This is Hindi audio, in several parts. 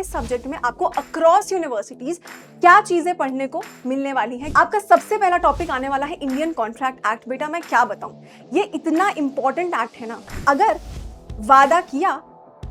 इस सब्जेक्ट में आपको अक्रॉस यूनिवर्सिटीज क्या चीजें पढ़ने को मिलने वाली हैं। आपका सबसे पहला टॉपिक आने वाला है इंडियन कॉन्ट्रैक्ट एक्ट। बेटा मैं क्या बताऊं, ये इतना इंपॉर्टेंट एक्ट है ना। अगर वादा किया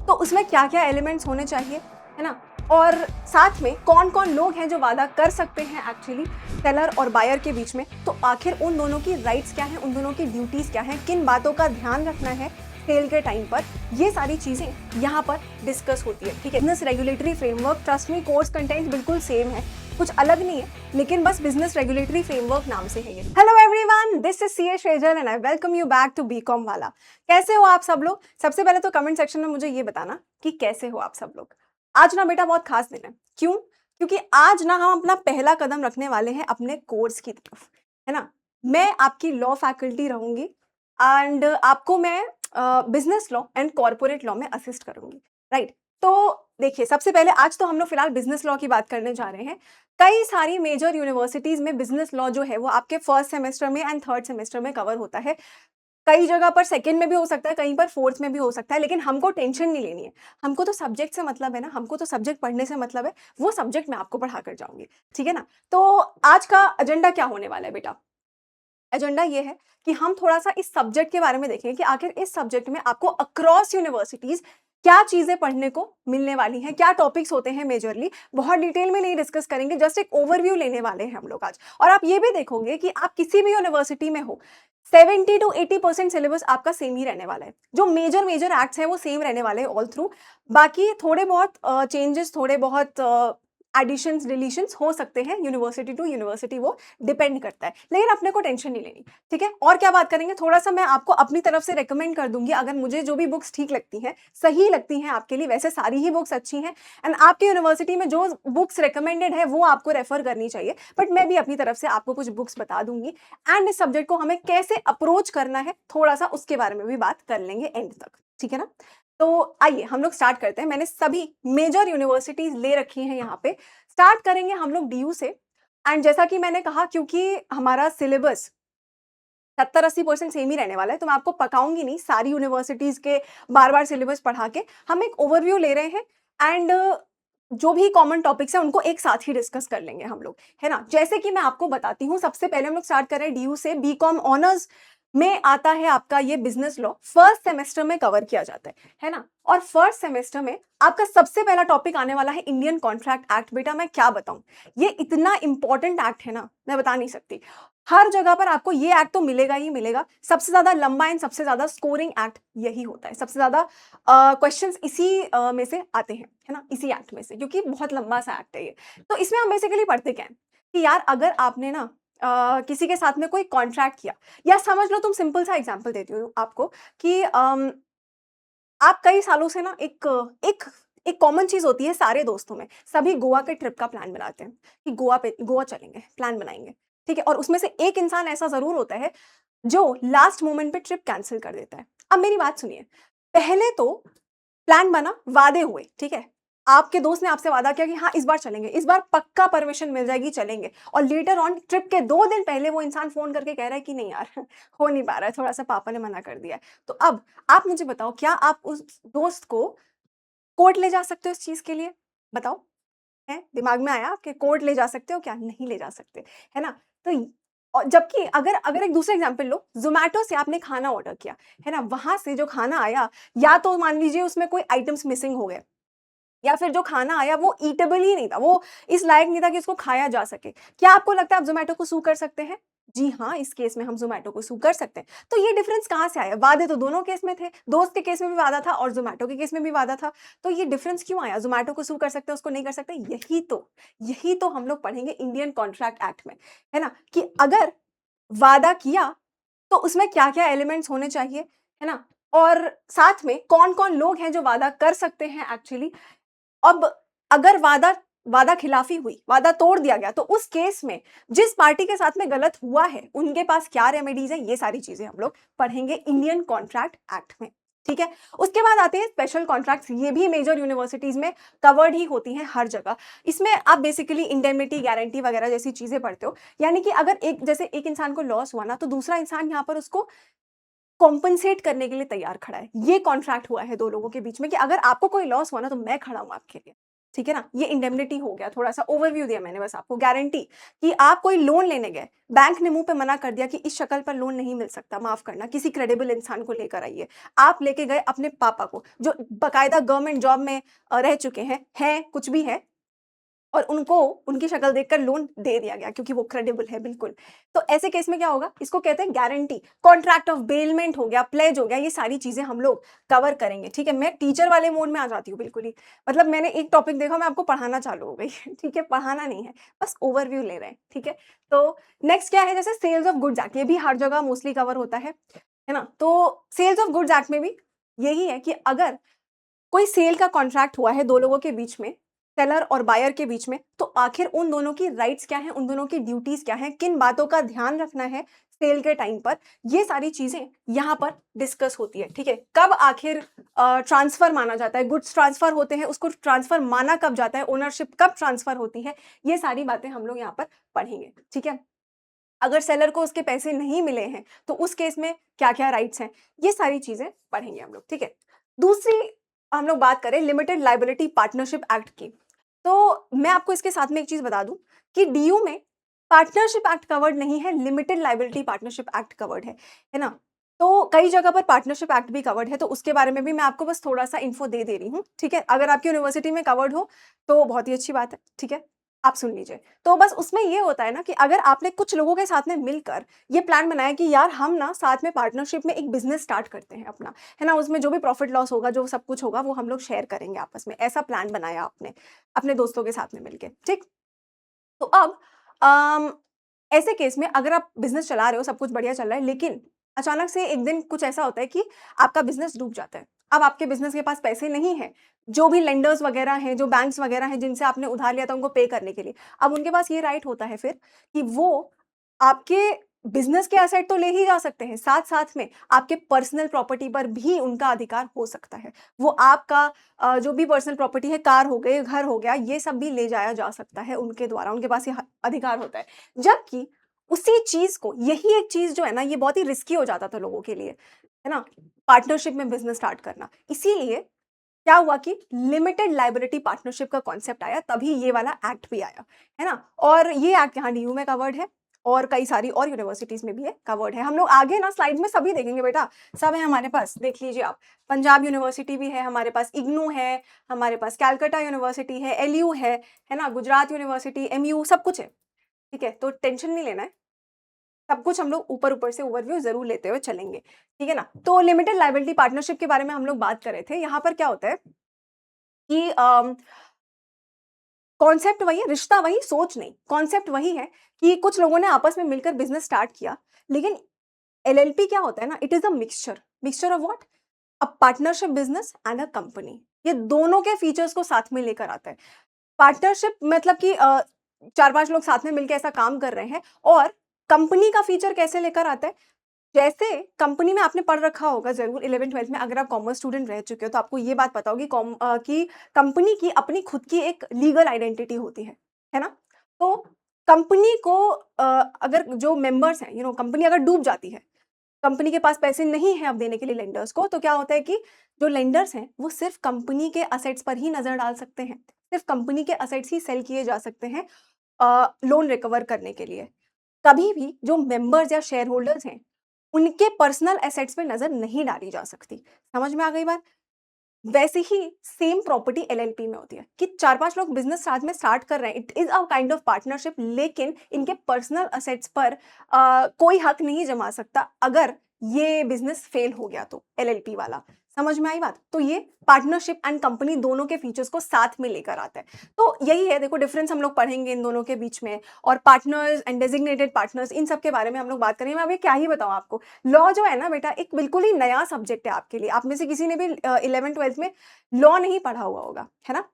तो उसमें क्या क्या एलिमेंट्स होने चाहिए, है ना, और साथ में कौन कौन लोग हैं जो वादा कर सकते हैं एक्चुअली सेलर और बायर के बीच में। तो आखिर उन दोनों की राइट्स क्या हैं, उन दोनों की ड्यूटीज क्या हैं, किन बातों का ध्यान रखना है सेल के टाइम पर, ये सारी चीजें यहाँ पर डिस्कस होती है। ठीक है, business regulatory framework, trust me course content बिल्कुल सेम है, कुछ अलग नहीं है, लेकिन बस बिजनेस रेगुलेटरी फ्रेमवर्क नाम से है ये। Hello everyone, this is CA Shrejal and I welcome you back to BCom वाला। कैसे हो आप सब लोग? सबसे पहले तो कमेंट सेक्शन में मुझे ये बताना कि कैसे हो आप सब लोग। आज ना बेटा बहुत खास दिन है। क्यों? क्योंकि आज ना हम अपना पहला कदम रखने वाले हैं अपने कोर्स की तरफ, है ना। मैं आपकी लॉ फैकल्टी रहूंगी एंड आपको मैं business law and corporate law में असिस्ट करूंगी, राइट। तो देखिए, सबसे पहले आज तो हम लोग फिलहाल बिजनेस लॉ की बात करने जा रहे हैं। कई सारी मेजर यूनिवर्सिटीज में बिजनेस लॉ जो है वो आपके फर्स्ट सेमेस्टर में एंड थर्ड सेमेस्टर में कवर होता है। कई जगह पर सेकंड में भी हो सकता है, कहीं पर फोर्थ में भी हो सकता है, लेकिन हमको टेंशन नहीं लेनी है। हमको तो सब्जेक्ट से मतलब है ना, हमको तो सब्जेक्ट पढ़ने से मतलब है। वो सब्जेक्ट मैं आपको पढ़ा कर जाऊंगी, ठीक है ना। तो आज का एजेंडा क्या होने वाला है बेटा? एजेंडा ये है कि हम थोड़ा सा इस सब्जेक्ट के बारे में देखें कि आखिर इस सब्जेक्ट में आपको अक्रॉस यूनिवर्सिटीज क्या चीजें पढ़ने को मिलने वाली हैं, क्या टॉपिक्स होते हैं मेजरली। बहुत डिटेल में नहीं डिस्कस करेंगे, जस्ट एक ओवरव्यू लेने वाले हैं हम लोग आज। और आप ये भी देखोगे कि आप किसी भी यूनिवर्सिटी में हो, 70 to 80% सिलेबस आपका सेम ही रहने वाला है। जो मेजर मेजर एक्ट्स हैं वो सेम रहने वाले हैं ऑल थ्रू। बाकी थोड़े बहुत चेंजेस, थोड़े बहुत एडिशंस डिलीशंस हो सकते हैं यूनिवर्सिटी टू यूनिवर्सिटी, वो डिपेंड करता है, लेकिन अपने को टेंशन नहीं लेनी, ठीक है। और क्या बात करेंगे, थोड़ा सा मैं आपको अपनी तरफ से रेकमेंड कर दूंगी, अगर मुझे जो भी बुक्स ठीक लगती हैं, सही लगती हैं आपके लिए, वैसे सारी ही बुक्स अच्छी हैं एंड आपकी यूनिवर्सिटी में जो बुक्स रिकमेंडेड है वो आपको रेफर करनी चाहिए, बट मैं भी अपनी तरफ से आपको कुछ बुक्स बता दूंगी एंड इस सब्जेक्ट को हमें कैसे अप्रोच करना है थोड़ा सा उसके बारे में भी बात कर लेंगे एंड तक, ठीक है ना। तो आइए हम लोग स्टार्ट करते हैं। मैंने सभी मेजर यूनिवर्सिटीज ले रखी हैं यहाँ पे। स्टार्ट करेंगे हम लोग डीयू से एंड जैसा कि मैंने कहा, क्योंकि हमारा सिलेबस 70-80% सेम ही रहने वाला है, तो मैं आपको पकाऊंगी नहीं सारी यूनिवर्सिटीज के बार बार सिलेबस पढ़ा के। हम एक ओवरव्यू ले रहे हैं एंड जो भी कॉमन टॉपिक्स हैं उनको एक साथ ही डिस्कस कर लेंगे हम लोग, है ना। जैसे कि मैं आपको बताती हूँ, सबसे पहले हम लोग स्टार्ट कर रहे हैं डीयू से। बीकॉम ऑनर्स में आता है आपका ये बिजनेस लॉ, फर्स्ट सेमेस्टर में कवर किया जाता है ना। और फर्स्ट सेमेस्टर में आपका सबसे पहला टॉपिक आने वाला है इंडियन कॉन्ट्रैक्ट एक्ट। बेटा मैं क्या बताऊं, ये इतना इंपॉर्टेंट एक्ट है ना, मैं बता नहीं सकती। हर जगह पर आपको ये एक्ट तो मिलेगा ही मिलेगा। सबसे ज्यादा लंबा एंड सबसे ज्यादा स्कोरिंग एक्ट यही होता है, सबसे ज्यादा क्वेश्चंस इसी में से आते हैं, है ना, इसी एक्ट में से, क्योंकि बहुत लंबा सा एक्ट है ये। तो इसमें हम बेसिकली पढ़ते क्या है कि यार, अगर आपने ना किसी के साथ में कोई कॉन्ट्रैक्ट किया, या समझ लो, तुम सिंपल सा एग्जांपल देती हूँ आपको कि आप कई सालों से ना एक एक एक कॉमन चीज होती है सारे दोस्तों में, सभी गोवा के ट्रिप का प्लान बनाते हैं कि गोवा चलेंगे, प्लान बनाएंगे, ठीक है। और उसमें से एक इंसान ऐसा जरूर होता है जो लास्ट मोमेंट पे ट्रिप कैंसिल कर देता है। अब मेरी बात सुनिए, पहले तो प्लान बना, वादे हुए, ठीक है। आपके दोस्त ने आपसे वादा किया कि हाँ इस बार चलेंगे, इस बार पक्का परमिशन मिल जाएगी, चलेंगे। और लेटर ऑन ट्रिप के 2 दिन पहले वो इंसान फोन करके कह रहा है कि नहीं यार हो नहीं पा रहा है, थोड़ा सा पापा ने मना कर दिया है। तो अब आप मुझे बताओ, क्या आप उस दोस्त को कोर्ट ले जा सकते हो इस चीज के लिए? बताओ, है दिमाग में आया आपके? कोर्ट ले जा सकते हो क्या? नहीं ले जा सकते, है ना। तो और जबकि अगर अगर एक दूसरा एग्जांपल लो, जोमेटो से आपने खाना ऑर्डर किया, है ना, वहां से जो खाना आया, या तो मान लीजिए उसमें कोई आइटम्स मिसिंग हो गए, या फिर जो खाना आया वो ईटेबल ही नहीं था, वो इस लायक नहीं था कि उसको खाया जा सके। क्या आपको लगता है आप जोमेटो को सू कर सकते हैं? जी हाँ, इस केस में हम जोमेटो को सू कर सकते हैं। तो ये डिफरेंस कहाँ से आया? वादे तो दोनों केस में थे, दोस्त के केस में भी वादा था और जोमेटो के केस में भी वादा था। तो ये डिफरेंस क्यों आया? जोमेटो को सू कर सकते हैं, उसको नहीं कर सकते। यही तो हम लोग पढ़ेंगे इंडियन कॉन्ट्रैक्ट एक्ट में, है ना, कि अगर वादा किया तो उसमें क्या-क्या एलिमेंट्स होने चाहिए, है ना? और साथ में कौन-कौन लोग हैं जो वादा कर सकते हैं एक्चुअली। अब अगर वादा खिलाफी हुई, वादा तोड़ दिया गया, तो उस केस में जिस पार्टी के साथ में गलत हुआ है उनके पास क्या रेमेडीज है, ये सारी चीजें हम लोग पढ़ेंगे इंडियन कॉन्ट्रैक्ट एक्ट में, ठीक है। उसके बाद आते हैं स्पेशल कॉन्ट्रैक्ट्स। ये भी मेजर यूनिवर्सिटीज में कवर्ड ही होती हैं हर जगह। इसमें आप बेसिकली इंडेमिनिटी गारंटी वगैरह जैसी चीजें पढ़ते हो, यानी कि अगर एक इंसान को लॉस हुआ ना, तो दूसरा इंसान यहाँ पर उसको कॉम्पनसेट करने के लिए तैयार खड़ा है। ये कॉन्ट्रैक्ट हुआ है दो लोगों के बीच में कि अगर आपको कोई लॉस हुआ ना, तो मैं खड़ा हूं आपके लिए। ठीक है ना, ये इंडेमनिटी हो गया, थोड़ा सा ओवरव्यू दिया मैंने बस आपको। गारंटी कि आप कोई लोन लेने गए, बैंक ने मुंह पे मना कर दिया कि इस शक्ल पर लोन नहीं मिल सकता, माफ करना, किसी क्रेडिबल इंसान को लेकर आइए। आप लेके गए अपने पापा को जो बकायदा गवर्नमेंट जॉब में रह चुके हैं कुछ भी है, और उनको उनकी शक्ल देखकर लोन दे दिया गया क्योंकि वो क्रेडिबल है बिल्कुल। तो ऐसे केस में क्या होगा, इसको कहते हैं गारंटी। कॉन्ट्रैक्ट ऑफ बेलमेंट हो गया, प्लेज हो गया, ये सारी चीजें हम लोग कवर करेंगे। ठीक है, मैं टीचर वाले मोड में आ जाती हूँ बिल्कुल ही, मतलब मैंने एक टॉपिक देखा, मैं आपको पढ़ाना चालू हो गई। ठीक है, पढ़ाना नहीं है, बस ओवरव्यू ले रहे हैं। ठीक है, तो नेक्स्ट क्या है, जैसे सेल्स ऑफ गुड्स एक्ट, ये भी हर जगह मोस्टली कवर होता है ना। तो सेल्स ऑफ गुड्स एक्ट में भी यही है कि अगर कोई सेल का कॉन्ट्रैक्ट हुआ है दो लोगों के बीच में, सेलर और बायर के बीच में, तो आखिर उन दोनों की राइट्स क्या हैं, उन दोनों की ड्यूटीज क्या हैं, किन बातों का ध्यान रखना है सेल के टाइम पर, ये सारी चीजें यहाँ पर डिस्कस होती है। ठीक है, कब आखिर ट्रांसफर माना जाता है, गुड्स ट्रांसफर होते हैं, उसको ट्रांसफर माना कब जाता है, ओनरशिप कब ट्रांसफर होती है, ये सारी बातें हम लोग यहाँ पर पढ़ेंगे। ठीक है, अगर सेलर को उसके पैसे नहीं मिले हैं तो उस केस में क्या क्या राइट्स हैं, ये सारी चीजें पढ़ेंगे हम लोग। ठीक है, दूसरी हम लोग बात करें लिमिटेड लाइबिलिटी पार्टनरशिप एक्ट की, तो मैं आपको इसके साथ में एक चीज बता दूं कि डीयू में पार्टनरशिप एक्ट कवर्ड नहीं है, limited liability partnership act covered है ना। तो कई जगह पर पार्टनरशिप एक्ट भी कवर्ड है, तो उसके बारे में भी मैं आपको बस थोड़ा सा इन्फो दे रही हूँ। ठीक है, अगर आपकी यूनिवर्सिटी में कवर्ड हो तो बहुत ही अच्छी बात है। ठीक है, आप सुन लीजिए। तो बस उसमें ये होता है ना कि अगर आपने कुछ लोगों के साथ में मिलकर ये प्लान बनाया कि यार हम ना साथ में पार्टनरशिप में एक बिजनेस स्टार्ट करते हैं अपना, है ना, उसमें जो भी प्रॉफिट लॉस होगा, जो सब कुछ होगा, वो हम लोग शेयर करेंगे आपस में, ऐसा प्लान बनाया आपने अपने दोस्तों के साथ में मिलके। ठीक, तो अब अम, ऐसे केस में अगर आप बिजनेस चला रहे हो, सब कुछ बढ़िया चल रहा है, लेकिन अचानक से एक दिन कुछ ऐसा होता है कि आपका बिजनेस डूब जाता है। अब आपके बिजनेस के पास पैसे नहीं है, जो भी लेंडर्स वगैरह हैं, जो बैंक्स वगैरह हैं जिनसे आपने उधार लिया था उनको पे करने के लिए, अब उनके पास ये राइट होता है फिर कि वो आपके बिजनेस के एसेट तो ले ही जा सकते हैं, साथ साथ में आपके पर्सनल प्रॉपर्टी पर भी उनका अधिकार हो सकता है। वो आपका जो भी पर्सनल प्रॉपर्टी है, कार हो गए, घर हो गया, ये सब भी ले जाया जा सकता है उनके द्वारा, उनके पास ये अधिकार होता है। जबकि उसी चीज को, यही एक चीज जो है ना, ये बहुत ही रिस्की हो जाता था लोगों के लिए, है ना, पार्टनरशिप में बिजनेस स्टार्ट करना। इसीलिए क्या हुआ कि लिमिटेड लाइबिलिटी पार्टनरशिप का कॉन्सेप्ट आया, तभी ये वाला एक्ट भी आया, है ना। और ये एक्ट यहाँ डीयू में कवर्ड है और कई सारी और यूनिवर्सिटीज में भी है, कवर्ड है। हम लोग आगे ना स्लाइड में सभी देखेंगे बेटा, सब है हमारे पास, देख लीजिए आप। पंजाब यूनिवर्सिटी भी है हमारे पास, इग्नू है हमारे पास, कैलकाटा यूनिवर्सिटी है, एलयू है ना, गुजरात यूनिवर्सिटी, एमयू, सब कुछ है। ठीक है, तो टेंशन नहीं लेना है, सब कुछ हम लोग ऊपर ऊपर से ओवरव्यू जरूर लेते हुए चलेंगे। ठीक है ना, तो लिमिटेड लाइबिलिटी पार्टनरशिप के बारे में हम लोग बात कर रहे थे। यहाँ पर क्या होता है कि कॉन्सेप्ट वही है, रिश्ता वही, सोच नहीं, कॉन्सेप्ट वही है कि कुछ लोगों ने आपस में मिलकर बिजनेस स्टार्ट किया, लेकिन एलएलपी क्या होता है ना, it is a mixture, mixture of what, a partnership business and a company. ये दोनों के फीचर्स को साथ में लेकर आता है। पार्टनरशिप मतलब कि चार पांच लोग साथ में मिलकर ऐसा काम कर रहे हैं, और कंपनी का फीचर कैसे लेकर आता है, जैसे कंपनी में आपने पढ़ रखा होगा जरूर 11th-12th में, अगर आप कॉमर्स स्टूडेंट रह चुके हो तो आपको ये बात पता होगी कि कंपनी की अपनी खुद की एक लीगल आइडेंटिटी होती है ना। तो कंपनी को अगर जो मेंबर्स हैं, कंपनी अगर डूब जाती है, कंपनी के पास पैसे नहीं है अब देने के लिए लेंडर्स को, तो क्या होता है कि जो लेंडर्स हैं वो सिर्फ कंपनी के असेट्स पर ही नजर डाल सकते हैं, सिर्फ कंपनी के असेट्स ही सेल किए जा सकते हैं लोन रिकवर करने के लिए। कभी भी जो मेंबर्स या शेयर होल्डर्स हैं उनके पर्सनल एसेट्स पे नजर नहीं डाली जा सकती। समझ में आ गई बात। वैसे ही सेम प्रॉपर्टी एलएलपी में होती है कि चार पांच लोग बिजनेस साथ में स्टार्ट कर रहे हैं, it is a kind of partnership, लेकिन इनके पर्सनल असेट्स पर कोई हक नहीं जमा सकता अगर ये बिजनेस फेल हो गया तो, एलएलपी वाला। समझ में आई बात। तो ये पार्टनरशिप एंड कंपनी दोनों के फीचर्स को साथ में लेकर आता है। तो यही है, देखो डिफरेंस हम लोग पढ़ेंगे इन दोनों के बीच में, और पार्टनर्स एंड डेजिग्नेटेड पार्टनर्स, इन सब के बारे में हम लोग बात करेंगे। मैं अभी क्या ही बताऊं आपको, लॉ जो है ना बेटा, एक बिल्कुल ही नया सब्जेक्ट है आपके लिए। आप में से किसी ने भी 11th-12th में लॉ नहीं पढ़ा हुआ होगा, है ना।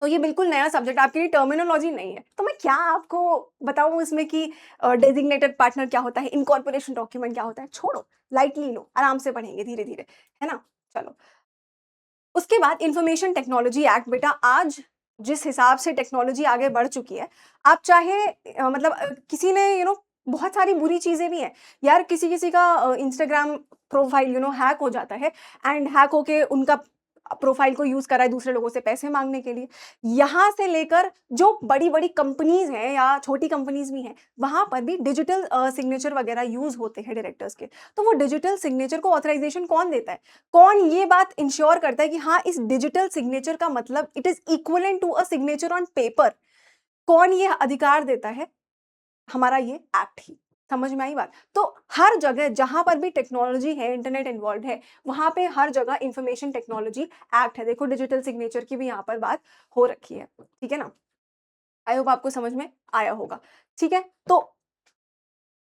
तो ये बिल्कुल नया सब्जेक्ट आपके लिए, टर्मिनोलॉजी नहीं है। तो मैं क्या आपको बताऊं इसमें कि डेजिग्नेटेड पार्टनर क्या होता है, इनकॉर्पोरेशन डॉक्यूमेंट क्या होता है, छोड़ो, लाइटली लो, आराम से पढ़ेंगे धीरे धीरे, है ना। चलो, उसके बाद इंफॉर्मेशन टेक्नोलॉजी एक्ट, बेटा आज जिस हिसाब से टेक्नोलॉजी आगे बढ़ चुकी है, आप चाहे मतलब किसी ने बहुत सारी बुरी चीजें भी हैं यार, किसी किसी का इंस्टाग्राम प्रोफाइल हैक हो जाता है, एंड हैक होके उनका प्रोफाइल को यूज करा है दूसरे लोगों से पैसे मांगने के लिए। यहाँ से लेकर जो बड़ी बड़ी कंपनीज हैं या छोटी कंपनीज भी हैं, वहां पर भी डिजिटल सिग्नेचर वगैरह यूज होते हैं डायरेक्टर्स के। तो वो डिजिटल सिग्नेचर को ऑथराइजेशन कौन देता है, कौन ये बात इंश्योर करता है कि हाँ इस डिजिटल सिग्नेचर का मतलब it is equivalent to a signature on paper, कौन ये अधिकार देता है? हमारा ये एक्ट ही। समझ में आई बात? तो हर जगह जहां पर भी टेक्नोलॉजी है, इंटरनेट इन्वॉल्व है, वहां पे हर जगह इंफॉर्मेशन टेक्नोलॉजी एक्ट है। देखो डिजिटल सिग्नेचर की भी यहाँ पर बात हो रखी है, ठीक है ना? आई होप आपको समझ में आया होगा। ठीक है, तो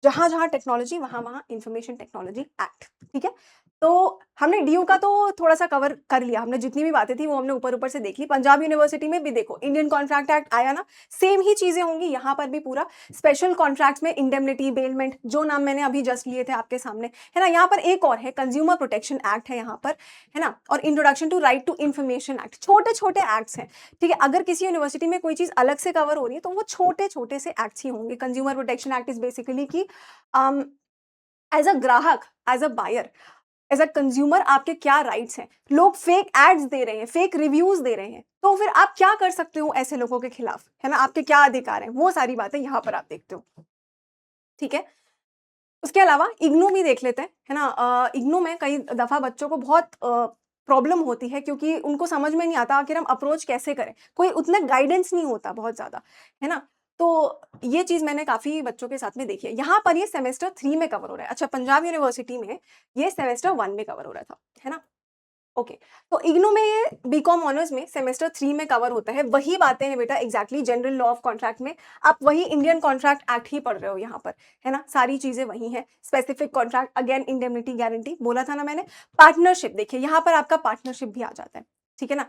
जहां जहां टेक्नोलॉजी वहां वहां इंफॉर्मेशन टेक्नोलॉजी एक्ट, ठीक है। तो हमने डीयू का तो थोड़ा सा कवर कर लिया, हमने जितनी भी बातें थी वो हमने ऊपर ऊपर से देख ली। पंजाब यूनिवर्सिटी में भी देखो इंडियन कॉन्ट्रैक्ट एक्ट आया ना, सेम ही चीजें होंगी यहाँ पर भी। पूरा स्पेशल कॉन्ट्रैक्ट्स में इंडेमनिटी, बेलमेंट, जो नाम मैंने अभी जस्ट लिए थे आपके सामने, है ना। यहाँ पर एक और है कंज्यूमर प्रोटेक्शन एक्ट है यहाँ पर, है ना, और introduction to right to information act. छोटे छोटे एक्ट्स हैं, ठीक है। अगर किसी यूनिवर्सिटी में कोई चीज अलग से कवर हो रही है तो वो छोटे छोटे से एक्ट्स ही होंगे। Consumer protection act is basically की एज अ ग्राहक, as a buyer, as a consumer आपके क्या राइट्स हैं। लोग फेक एड्स दे रहे हैं, फेक रिव्यूज दे रहे हैं, तो फिर आप क्या कर सकते हो ऐसे लोगों के खिलाफ, है ना। आपके क्या अधिकार हैं, वो सारी बातें यहाँ पर आप देखते हो, ठीक है। उसके अलावा इग्नू भी देख लेते हैं, है ना। इग्नू में कई दफा बच्चों को बहुत प्रॉब्लम होती है क्योंकि उनको समझ में नहीं आता आखिर हम अप्रोच कैसे करें, कोई उतना गाइडेंस नहीं होता बहुत ज्यादा, है ना। तो ये चीज मैंने काफी बच्चों के साथ में देखी है। यहाँ पर ये सेमेस्टर 3 में कवर हो रहा है। अच्छा, पंजाब यूनिवर्सिटी में ये सेमेस्टर 1 में कवर हो रहा था, है ना। ओके, तो इग्नू में ये बीकॉम ऑनर्स में सेमेस्टर 3 में कवर होता है। वही बातें हैं बेटा, exactly general law of contract में आप वही इंडियन कॉन्ट्रैक्ट एक्ट ही पढ़ रहे हो यहाँ पर, है ना। सारी चीजें वही हैं। Specific contract, again indemnity guarantee बोला था ना मैंने। पार्टनरशिप देखिए, यहाँ पर आपका पार्टनरशिप भी आ जाता है, ठीक है ना।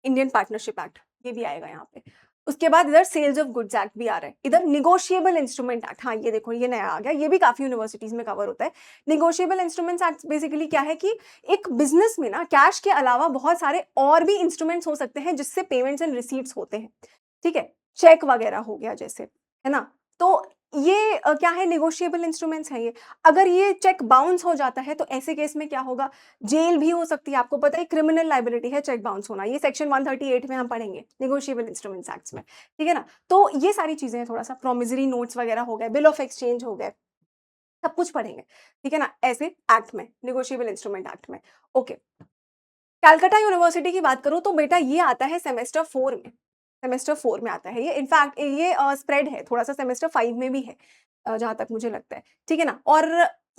इंडियन पार्टनरशिप एक्ट ये भी आएगा यहाँ पे। उसके बाद इधर सेल्स ऑफ गुड्स एक्ट भी आ रहा है। इधर निगोशिएबल इंस्ट्रूमेंट एक्ट, हाँ ये देखो ये नया आ गया, ये भी काफी यूनिवर्सिटीज में कवर होता है। निगोशिएबल इंस्ट्रूमेंट्स एक्ट बेसिकली क्या है कि एक बिजनेस में ना कैश के अलावा बहुत सारे और भी इंस्ट्रूमेंट्स हो सकते हैं जिससे पेमेंट्स एंड रिसीट्स होते हैं, ठीक है। चेक वगैरह हो गया जैसे, है ना। तो ये क्या है, निगोशिएबल इंस्ट्रूमेंट्स है ये। अगर ये चेक बाउंस हो जाता है तो ऐसे केस में क्या होगा, जेल भी हो सकती है। आपको पता है क्रिमिनल लाइबिलिटी है चेक बाउंस होना, ये सेक्शन 138 में हम पढ़ेंगे निगोशिएबल इंस्ट्रूमेंट्स एक्ट्स में, ठीक है ना। तो ये सारी चीजें थोड़ा सा, प्रोमिसरी नोट्स वगैरह हो गए, बिल ऑफ एक्सचेंज हो गए, सब कुछ पढ़ेंगे, ठीक है ना, ऐसे एक्ट में, निगोशिएबल इंस्ट्रूमेंट एक्ट में। ओके, कैलकाटा यूनिवर्सिटी की बात करूं तो बेटा ये आता है सेमेस्टर 4 में, सेमेस्टर 4 में आता है ये। इनफैक्ट ये स्प्रेड है थोड़ा सा, सेमेस्टर 5 में भी है जहां तक मुझे लगता है, ठीक है ना। और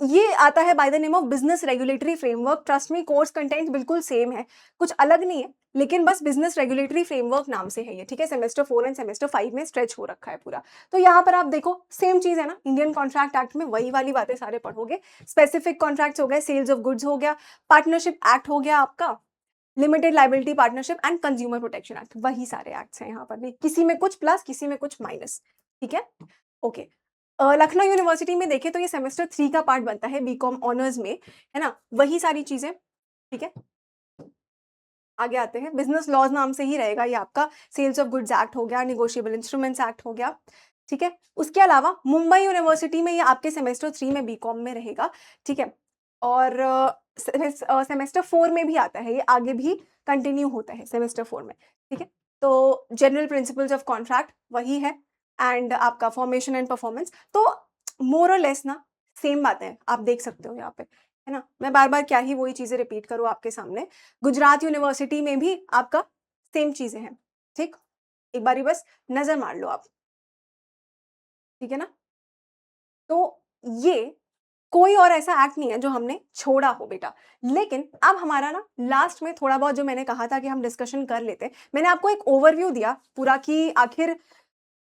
ये आता है by the name of business regulatory framework. Trust me, course content बिल्कुल सेम है, कुछ अलग नहीं है, लेकिन बस बिजनेस रेगुलेटरी फ्रेमवर्क नाम से है ये, ठीक है। सेमेस्टर 4 एंड सेमेस्टर 5 में स्ट्रेच हो रखा है पूरा। तो यहाँ पर आप देखो सेम चीज है ना, इंडियन कॉन्ट्रैक्ट एक्ट में वही वाली बातें सारे पढ़ोगे। स्पेसिफिक कॉन्ट्रैक्ट्स हो गए, सेल्स ऑफ गुड्स हो गया, पार्टनरशिप एक्ट हो गया आपका, limited liability partnership and consumer protection act, वही सारे एक्ट्स हैं यहाँ पर भी, किसी में कुछ प्लस किसी में कुछ माइनस, ठीक है। ओके, लखनऊ यूनिवर्सिटी में देखें तो ये सेमेस्टर 3 का पार्ट बनता है बीकॉम ऑनर्स में, है ना, वही सारी चीजें, ठीक है। आगे आते हैं, बिजनेस लॉज नाम से ही रहेगा ये आपका। सेल्स ऑफ गुड्स एक्ट हो गया, निगोशिएबल इंस्ट्रूमेंट्स एक्ट हो गया, ठीक है। उसके अलावा मुंबई यूनिवर्सिटी में ये आपके सेमेस्टर 3 में बीकॉम में रहेगा, ठीक है। और सेमेस्टर 4 में भी आता है ये, आगे भी कंटिन्यू होता है सेमेस्टर 4 में, ठीक है। तो जनरल प्रिंसिपल्स ऑफ कॉन्ट्रैक्ट वही है, एंड आपका फॉर्मेशन एंड परफॉर्मेंस, तो मोर और लेस ना सेम बातें हैं, आप देख सकते हो यहाँ पे, है ना। मैं बार बार क्या ही वही चीजें रिपीट करूँ आपके सामने। गुजरात यूनिवर्सिटी में भी आपका सेम चीजें हैं, ठीक। एक बारी बस नजर मार लो आप, ठीक है ना। तो ये कोई और ऐसा एक्ट नहीं है जो हमने छोड़ा हो बेटा। लेकिन अब हमारा ना लास्ट में थोड़ा बहुत जो मैंने कहा था कि हम डिस्कशन कर लेते हैं, मैंने आपको एक ओवरव्यू दिया पूरा कि आखिर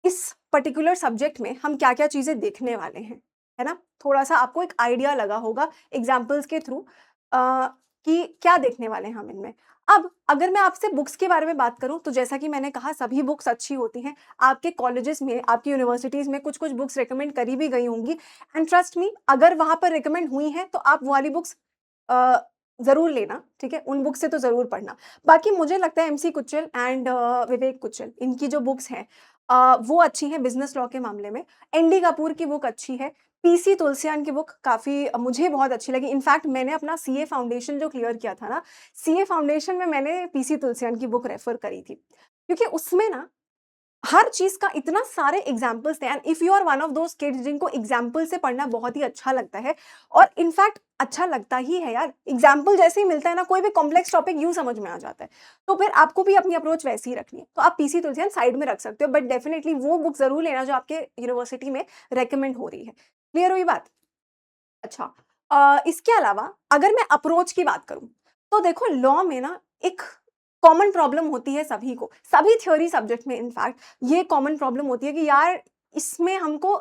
इस पर्टिकुलर सब्जेक्ट में हम क्या क्या चीजें देखने वाले हैं, है ना। थोड़ा सा आपको एक आइडिया लगा होगा एग्जाम्पल्स के थ्रू कि क्या देखने वाले हैं हम इनमें। अब अगर मैं आपसे बुक्स के बारे में बात करूं तो जैसा कि मैंने कहा सभी बुक्स अच्छी होती हैं। आपके कॉलेजेस में, आपकी यूनिवर्सिटीज में कुछ कुछ बुक्स रिकमेंड करी भी गई होंगी, एंड ट्रस्ट मी अगर वहां पर रिकमेंड हुई हैं तो आप वो वाली बुक्स जरूर लेना, ठीक है। उन बुक्स से तो जरूर पढ़ना। बाकी मुझे लगता है एमसी कुच्चल एंड विवेक कुच्चल, इनकी जो बुक्स हैं वो अच्छी है बिजनेस लॉ के मामले में। एनडी कपूर की बुक अच्छी है, पीसी तुलसियान की बुक काफ़ी मुझे बहुत अच्छी लगी। इनफैक्ट मैंने अपना सीए फाउंडेशन जो क्लियर किया था ना, सीए फाउंडेशन में मैंने पीसी तुलसियान की बुक रेफ़र करी थी। क्योंकि उसमें ना हर चीज़ का इतना सारे एग्ज़ाम्पल्स थे and if you are one of those kids जिनको एग्ज़ाम्पल से पढ़ना बहुत ही अच्छा लगता है और इनफैक्ट अच्छा लगता ही है यार, एग्ज़ाम्पल जैसे ही मिलता है ना, कोई भी कॉम्प्लेक्स टॉपिक यूँ समझ में आ जाता है। तो फिर आपको भी अपनी अप्रोच वैसी ही रखनी है। तो आप पीसी तुलसियान साइड में रख सकते हो बट डेफिनिटली वो बुक ज़रूर लेना जो आपके यूनिवर्सिटी में रिकमेंड हो रही है। क्लियर हुई बात? अच्छा इसके अलावा अगर मैं अप्रोच की बात करूँ, तो देखो लॉ में ना एक कॉमन प्रॉब्लम होती है सभी को, सभी थ्योरी सब्जेक्ट में इनफैक्ट ये कॉमन प्रॉब्लम होती है कि यार इसमें हमको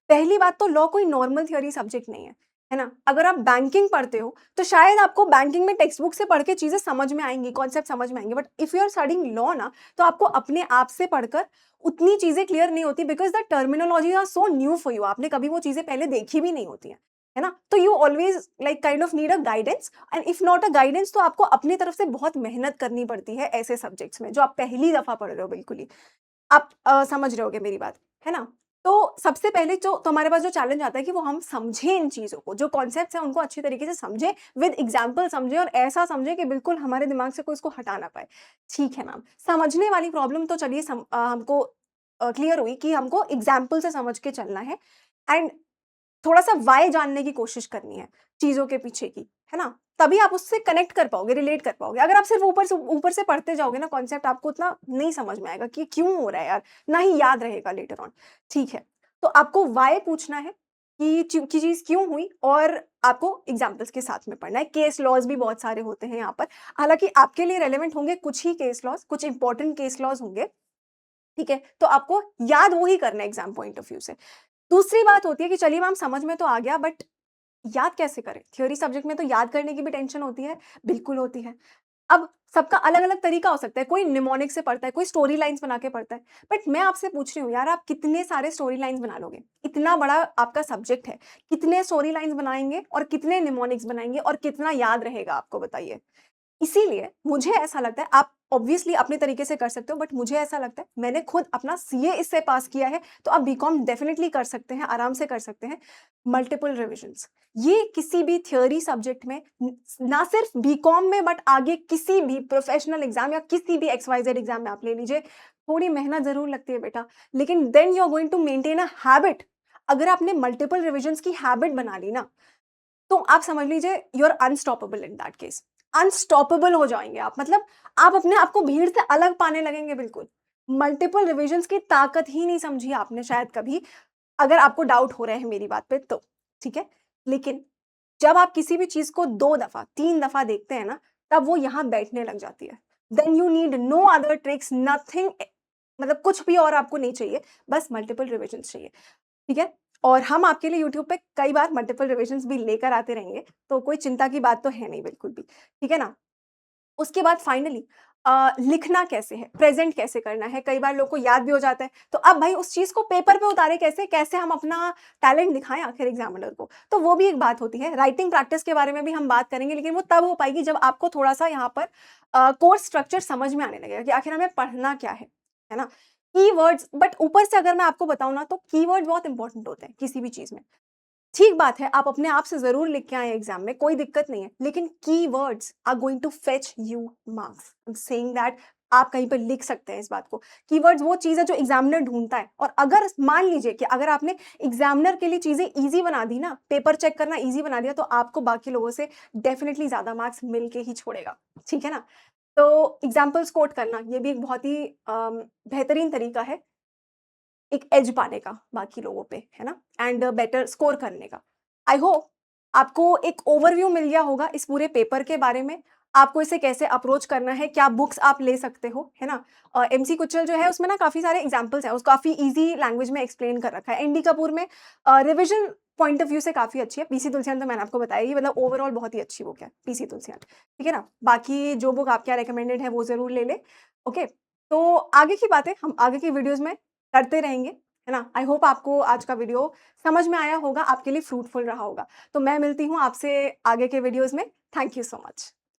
पहली बात तो लॉ कोई नॉर्मल थ्योरी सब्जेक्ट नहीं है ना? अगर आप बैंकिंग पढ़ते हो, तो शायद आपको बैंकिंग में टेक्स्ट बुक से पढ़ के चीज़ें समझ में आएँगी, कॉन्सेप्ट समझ में आएँगे, but if you are studying law ना, तो आपको अपने आप से पढ़कर उतनी चीज़ें क्लियर नहीं होती because the terminology are so new for you, आपने कभी वो चीज़ें पहले देखी भी नहीं होती हैं। है ना? तो you always like kind of need a guidance and if not a guidance तो आपको अपनी तरफ से बहुत मेहनत करनी पड़ती है ऐसे सब्जेक्ट्स में जो आप पहली दफ़ा पढ़ रहे हो बिल्कुल ही। आप समझ रहे होंगे मेरी बात, है ना? तो सबसे पहले तो हमारे पास जो चैलेंज आता है कि वो हम समझें इन चीज़ों को, जो कॉन्सेप्ट्स हैं उनको अच्छी तरीके से समझें, विद एग्ज़ाम्पल समझें और ऐसा समझें कि बिल्कुल हमारे दिमाग से कोई इसको हटा ना पाए। ठीक है मैम, समझने वाली प्रॉब्लम तो चलिए हमको क्लियर हुई कि हमको एग्ज़ाम्पल से समझ के चलना है एंड थोड़ा-सा व्हाय जानने की कोशिश करनी है, चीज़ों के पीछे की, है ना? तभी आप उससे कनेक्ट कर पाओगे, रिलेट कर पाओगे। अगर आप सिर्फ़ ऊपर से पढ़ते जाओगे ना कॉन्सेप्ट आपको उतना नहीं समझ में आएगा कि क्यों हो रहा है यार, ना ही याद रहेगा लेटर ऑन। ठीक है, तो आपको व्हाय पूछना है कि चीज़ क्यों हुई और आपको एग्ज़ाम्पल्स के साथ में पढ़ना है। केस लॉज़ भी बहुत सारे होते हैं यहाँ पर। हालाँकि आपके लिए रेलेवेंट होंगे कुछ ही केस लॉज़, कुछ इंपॉर्टेंट केस लॉज़ होंगे, ठीक है? तो आपको याद वो ही करना है एग्ज़ाम पॉइंट ऑफ व्यू से। दूसरी बात होती है कि चलिए मैम समझ में तो आ गया बट याद कैसे करें? थ्योरी सब्जेक्ट में तो याद करने की भी टेंशन होती है, बिल्कुल होती है। अब सबका अलग-अलग तरीका हो सकता है, कोई निमोनिक से पढ़ता है, कोई स्टोरी लाइन्स बना के पढ़ता है। बट मैं आपसे पूछ रही हूँ यार आप कितने सारे स्टोरी लाइन्स बना लोगे? इतना बड़ा आपका सब्जेक्ट है, कितने स्टोरी लाइन्स बनाएँगे और कितने निमोनिक्स बनाएँगे और कितना याद रहेगा आपको बताइए? इसीलिए मुझे ऐसा लगता है आप ऑब्वियसली अपने तरीके से कर सकते हो बट मुझे ऐसा लगता है मैंने खुद अपना सीए इससे पास किया है तो आप बीकॉम डेफिनेटली कर सकते हैं, आराम से कर सकते हैं। मल्टीपल रिविजन्स ये किसी भी थ्योरी सब्जेक्ट में ना सिर्फ बीकॉम में बट आगे किसी भी प्रोफेशनल एग्जाम या किसी भी XYZ एग्जाम में आप ले लीजिए, थोड़ी मेहनत जरूर लगती है बेटा, लेकिन then you are going to maintain a habit. अगर आपने मल्टीपल रिविजन्स की हैबिट बना ली ना, तो आप समझ लीजिए you are unstoppable in that case. Unstoppable हो जाएँगे आप, मतलब आप अपने आप को भीड़ से अलग पाने लगेंगे बिल्कुल। मल्टीपल रिविजन्स की ताकत ही नहीं समझी आपने शायद कभी, अगर आपको डाउट हो रहे हैं मेरी बात पे तो, ठीक है? लेकिन जब आप किसी भी चीज़ को 2 दफ़ा, 3 दफ़ा देखते हैं ना, तब वो यहाँ बैठने लग जाती है। Then you need no other tricks, nothing मतलब कुछ भी और आपको नहीं चाहिए, बस मल्टीपल रिविजन्स चाहिए। ठीक है? और हम आपके लिए यूट्यूब पे कई बार मल्टीपल रिविजन्स भी लेकर आते रहेंगे, तो कोई चिंता की बात तो है नहीं बिल्कुल भी, ठीक है ना? उसके बाद फाइनली लिखना कैसे है, प्रेज़ेंट कैसे करना है, कई बार लोग को याद भी हो जाता है, तो अब भाई उस चीज़ को पेपर पे उतारें कैसे? कैसे हम अपना टैलेंट दिखाएँ आखिर एग्ज़ामिनर को? तो वो भी एक बात होती है। राइटिंग प्रैक्टिस के बारे में भी हम बात करेंगे, लेकिन वो तब हो पाएगी जब आपको थोड़ा-सा यहाँ पर कोर्स स्ट्रक्चर समझ में आने लगेगा कि आखिर हमें पढ़ना क्या है ना? कीवर्ड्स बट ऊपर से अगर मैं आपको बताऊँ ना, तो कीवर्ड्स बहुत इम्पोर्टेंट होते हैं किसी भी चीज़ में। ठीक बात है, आप अपने आप से ज़रूर लिख के आएँ एग्ज़ाम में, कोई दिक्कत नहीं है, लेकिन keywords are going to fetch you marks. I am saying that आप कहीं पे लिख सकते हैं इस बात को। कीवर्ड्स वो चीज़ है जो एग्ज़ामिनर ढूँढता है और अगर मान लीजिए कि अगर आपने एग्ज़ामिनर के लिए चीज़ें ईज़ी बना दी ना, पेपर चेक करना ईज़ी बना दिया, तो आपको बाकी लोगों से डेफ़िनिटली ज़्यादा मार्क्स मिल के ही छोड़ेगा, ठीक है ना? तो एग्ज़ाम्पल्स कोट करना, ये भी एक बहुत ही बेहतरीन तरीका है एक एज पाने का बाकी लोगों पे, है ना? एंड बेटर स्कोर करने का। आई होप आपको एक ओवरव्यू मिल गया होगा इस पूरे पेपर के बारे में। आपको इसे कैसे अप्रोच करना है, क्या बुक्स आप ले सकते हो, है ना? एमसी कुचल जो है उसमें ना काफ़ी सारे एग्ज़ाम्पल्स हैं, काफ़ी ईज़ी लैंग्वेज में एक्सप्लेन कर रखा है। एनडी कपूर में रिविज़न पॉइंट ऑफ व्यू से काफ़ी अच्छी है। पीसी तुलसियान तो मैंने आपको बताया ही, मतलब ओवरऑल बहुत ही अच्छी बुक है, पीसी तुलसियान, ठीक है ना? बाकी जो बुक आपके यहाँ रिकमेंडेड है वो ज़रूर ले लें, ओके? तो आगे की बातें हम आगे की वीडियोज़ में करते रहेंगे, है ना? आई होप आपको आज का वीडियो समझ में आया होगा, आपके लिए फ्रूटफुल रहा होगा। तो मैं मिलती हूँ आपसे आगे के वीडियोज़ में। Thank you so much.